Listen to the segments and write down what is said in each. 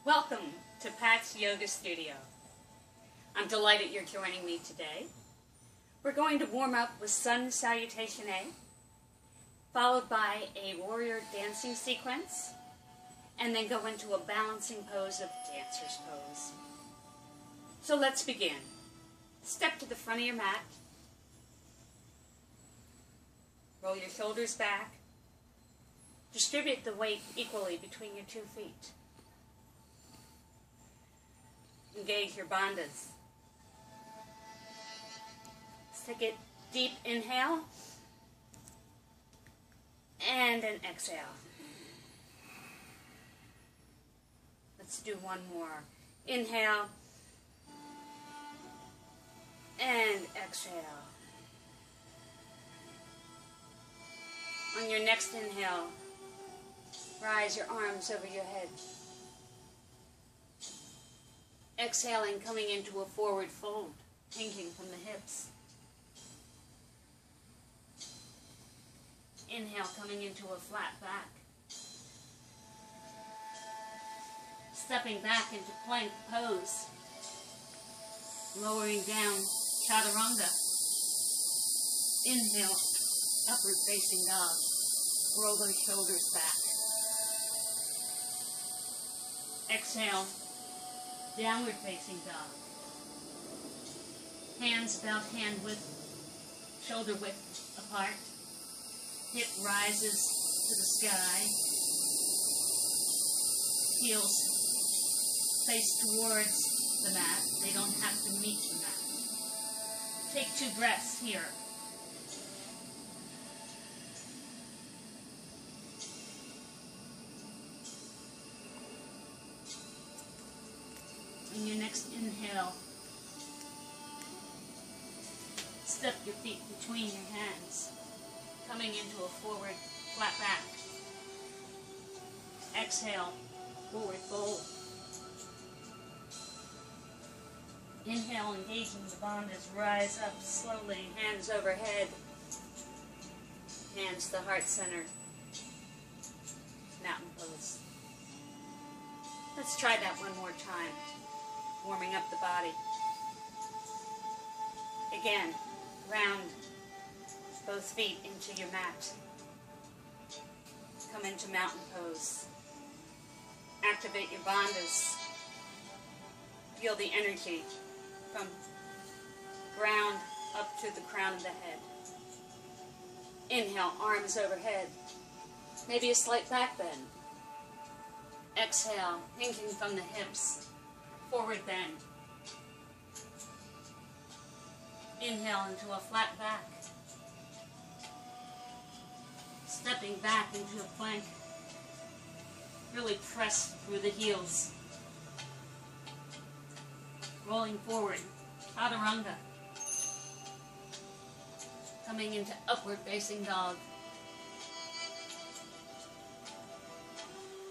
Welcome to Pat's Yoga Studio. I'm delighted you're joining me today. We're going to warm up with Sun Salutation A, followed by a warrior dancing sequence, and then go into a balancing pose of dancer's pose. So let's begin. Step to the front of your mat. Roll your shoulders back. Distribute the weight equally between your 2 feet. Engage your bandhas. Let's take a deep inhale and an exhale. Let's do one more. Inhale and exhale. On your next inhale, rise your arms over your head. Exhaling, coming into a forward fold, hinking from the hips. Inhale, coming into a flat back. Stepping back into plank pose. Lowering down, chaturanga. Inhale, upward facing dog. Roll those shoulders back. Exhale, downward facing dog. Hands about hand width, shoulder width apart. Hip rises to the sky. Heels face towards the mat. They don't have to meet the mat. Take 2 breaths here. On your next inhale, step your feet between your hands, coming into a forward flat back. Exhale, forward fold. Inhale, engaging the bandhas, rise up slowly, hands overhead, hands to heart center, mountain pose. Let's try that one more time. Warming up the body. Again, round both feet into your mat. Come into mountain pose. Activate your bandhas. Feel the energy from ground up to the crown of the head. Inhale, arms overhead. Maybe a slight back bend. Exhale, hinking from the hips. Forward bend. Inhale into a flat back. Stepping back into a plank. Really press through the heels. Rolling forward. Chaturanga. Coming into upward facing dog.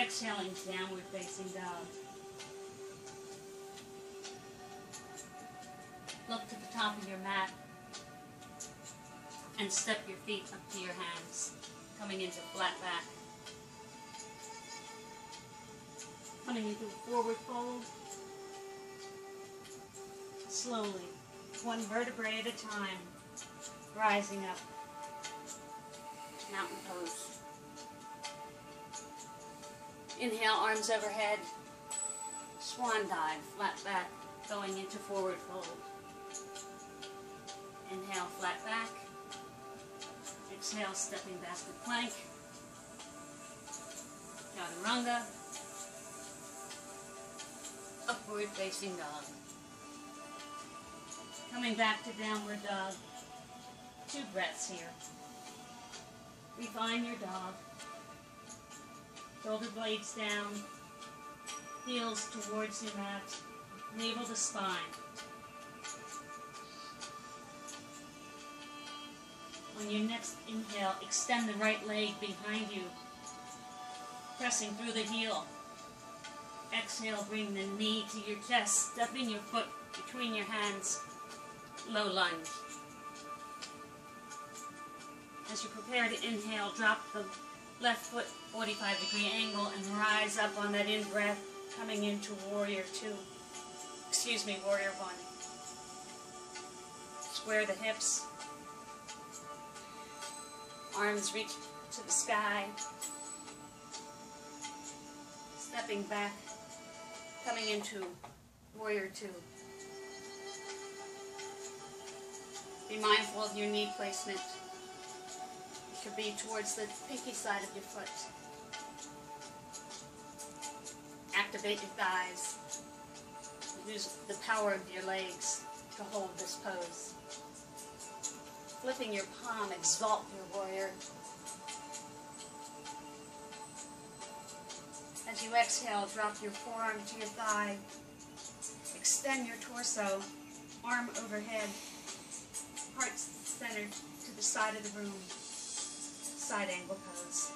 Exhaling, downward facing dog. Look to the top of your mat and step your feet up to your hands, coming into flat back. Coming into a forward fold. Slowly, one vertebrae at a time, rising up. Mountain pose. Inhale, arms overhead. Swan dive, flat back, going into forward fold. Inhale, flat back. Exhale, stepping back to plank. Chaturanga. Upward facing dog. Coming back to downward dog. 2 breaths here. Refine your dog. Shoulder blades down. Heels towards your mat. Navel to spine. On your next inhale, extend the right leg behind you, pressing through the heel. Exhale, bring the knee to your chest, stepping your foot between your hands, low lunge. As you prepare to inhale, drop the left foot 45-degree angle and rise up on that in-breath Coming into warrior two. Warrior one. Square the hips. Arms reach to the sky. Stepping back. Coming into warrior two. Be mindful of your knee placement. It should be towards the pinky side of your foot. Activate your thighs. Use the power of your legs to hold this pose. Flipping your palm, exalt your warrior. As you exhale, drop your forearm to your thigh. Extend your torso, arm overhead, heart centered to the side of the room. Side angle pose.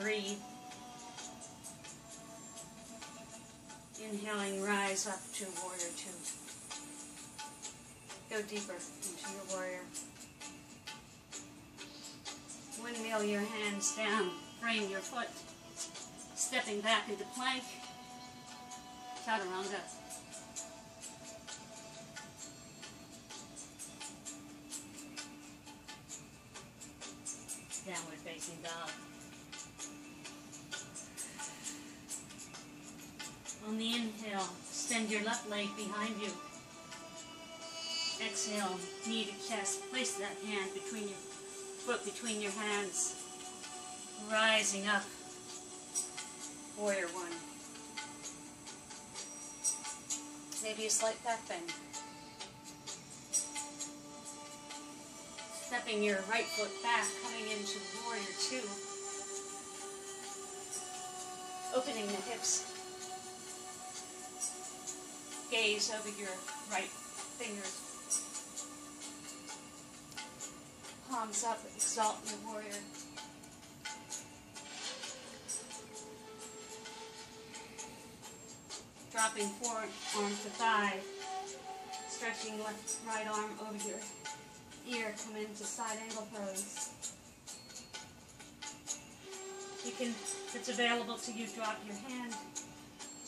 Breathe. Inhaling, rise up to warrior two. Go deeper into your warrior. Windmill your hands down. Frame your foot. Stepping back into plank. Chaturanga. Downward facing dog. On the inhale, extend your left leg behind you. Exhale, knee to chest. Place that hand between your foot between your hands. Rising up. Warrior one. Maybe a slight back bend. Stepping your right foot back, coming into warrior two. Opening the hips. Gaze over your right fingers. Palms up, exalt your warrior. Dropping forearm to thigh. Stretching right arm over your ear, come into side angle pose. You can, if it's available to you, drop your hand,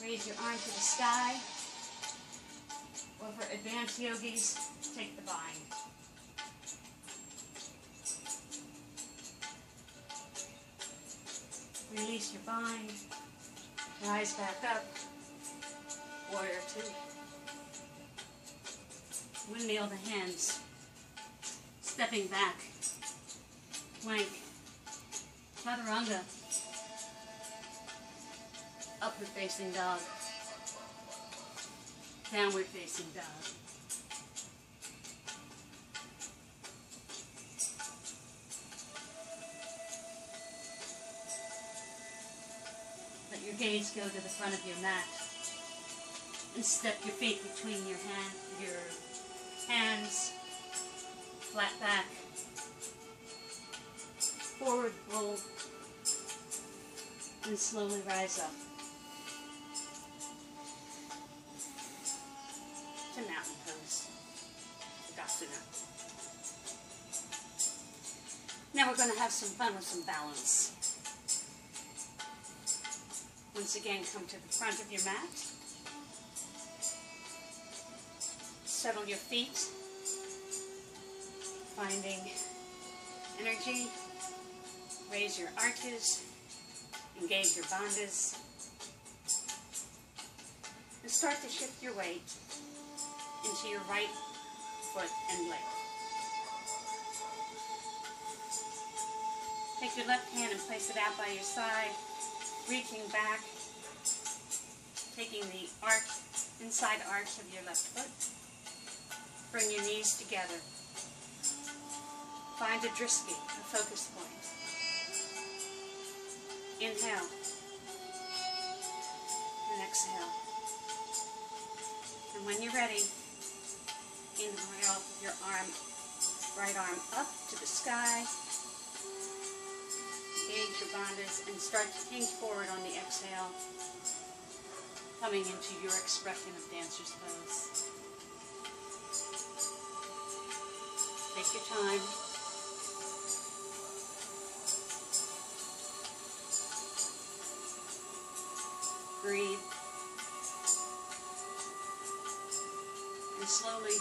raise your arm to the sky, or for advanced yogis, take the bind. Release your bind, rise back up, warrior two. Windmill the hands. Stepping back, plank, chaturanga, upward facing dog, downward facing dog. Let your gaze go to the front of your mat and step your feet between your hands. Flat back, forward roll, and slowly rise up to mountain pose, Tadasana. Now we're going to have some fun with some balance. Once again, come to the front of your mat. Settle your feet. Finding energy, raise your arches, engage your bandhas, and start to shift your weight into your right foot and leg. Take your left hand and place it out by your side, reaching back, taking the inside arch of your left foot. Bring your knees together. Find a drisky, a focus point. Inhale. And exhale. And when you're ready, inhale your right arm up to the sky. Engage your bandhas and start to hinge forward on the exhale. Coming into your expression of dancer's pose. Take your time. And slowly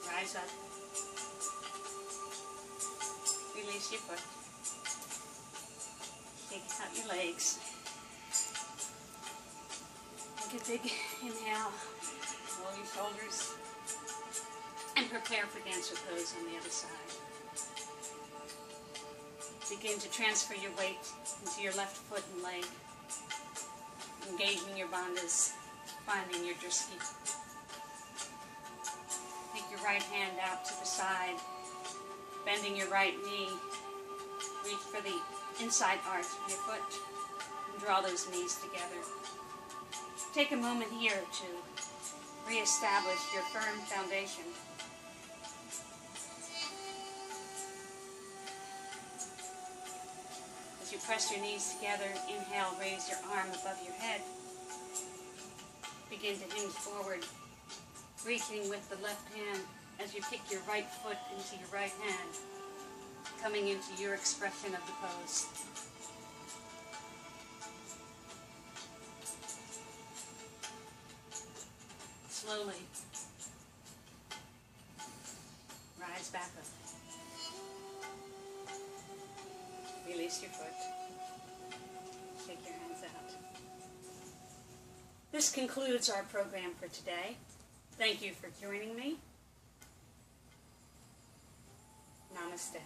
rise up. Release your foot. Take out your legs. Take a big inhale. Roll your shoulders. And prepare for dancer pose on the other side. Begin to transfer your weight into your left foot and leg. Engaging your bandhas, finding your drishti. Take your right hand out to the side, bending your right knee. Reach for the inside arch of your foot and draw those knees together. Take a moment here to reestablish your firm foundation. As you press your knees together, inhale, raise your arm above your head. Begin to hinge forward, reaching with the left hand as you kick your right foot into your right hand, coming into your expression of the pose. Slowly rise back up. Release your foot. Shake your hands out. This concludes our program for today. Thank you for joining me. Namaste.